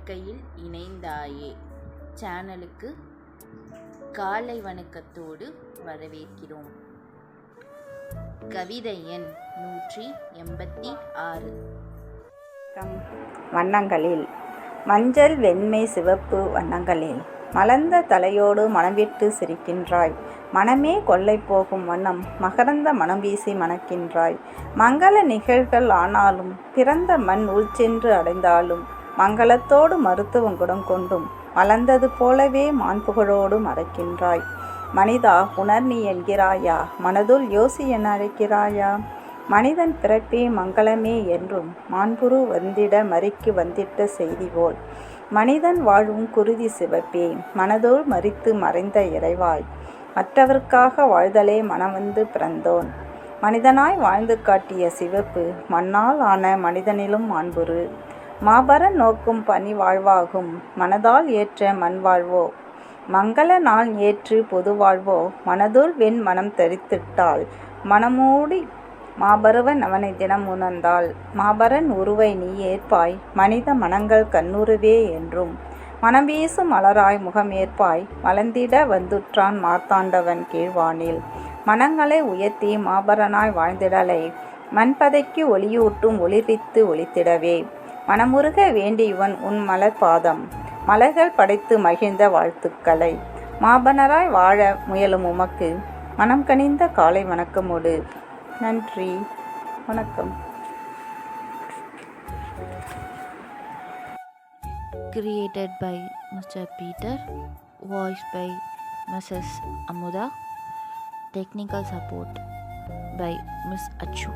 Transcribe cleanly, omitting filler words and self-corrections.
வாழ்க்கையில் இணைந்தாயே சேனலுக்கு காலை வணக்கத்தோடு வரவேற்கிறோம். கவிதை எண் 186. வண்ணங்களில் மஞ்சள், வெண்மை, சிவப்பு வண்ணங்களில் மலர்ந்த தலையோடு மனம் விட்டு சிரிக்கின்றாய். மனமே கொள்ளை போகும் வண்ணம் மகரந்த மனம் வீசி மணக்கின்றாய். மங்கள நிகழ்கள் ஆனாலும் பிறந்த மண் உள்சென்று அடைந்தாலும் மங்களத்தோடு மருத்துவம் குடம் கொண்டும் மலர்ந்தது போலவே மாண்புகழோடு மறக்கின்றாய். மனிதா, உணர் நீ என்கிறாயா? மனதுள் யோசி என அழைக்கிறாயா? மனிதன் பிறப்பே மங்களமே என்றும் மாண்புரு வந்திட மறிக்கு வந்திட்ட செய்தி போல் மனிதன் வாழும் குருதி சிவப்பே, மனதோள் மறித்து மறைந்த இறைவாய். மற்றவர்க்காக வாழ்தலே மனவந்து பிறந்தோன். மனிதனாய் வாழ்ந்து காட்டிய சிவப்பு மண்ணால் ஆன மனிதனிலும் மாண்புரு. மாபரன் நோக்கும் பனி வாழ்வாகும் மனதால் ஏற்ற மண் வாழ்வோ. மங்கள நாள் ஏற்று பொது வாழ்வோ. மனதுள் வெண் மனம் தரித்திட்டால் மனமூடி மாபருவன் அவனை தினம் உணர்ந்தாள். மாபரன் உருவை நீ ஏற்பாய் மனித மனங்கள் கண்ணுருவே என்றும். மனம் வீசும் மலராய் முகம் ஏற்பாய் மலர்ந்திட வந்துற்றான் மார்த்தாண்டவன் கீழ்வானில். மனங்களை உயர்த்தி மாபரனாய் வாழ்ந்திடலை மண்பதைக்கு ஒளியூட்டும் ஒளிர்வித்து ஒளித்திடவே. மனமுருக வேண்டியவன் உன் மலர் பாதம் மலர்கள் படைத்து மகிழ்ந்த வாழ்த்துக்களை. மாபனராய் வாழ முயலும் உமக்கு மனம் கனிந்த காலை வணக்கமோடு. நன்றி, வணக்கம். Created by Mr. Peter, voiced by Mrs. Amuda, technical support by Ms. Achu.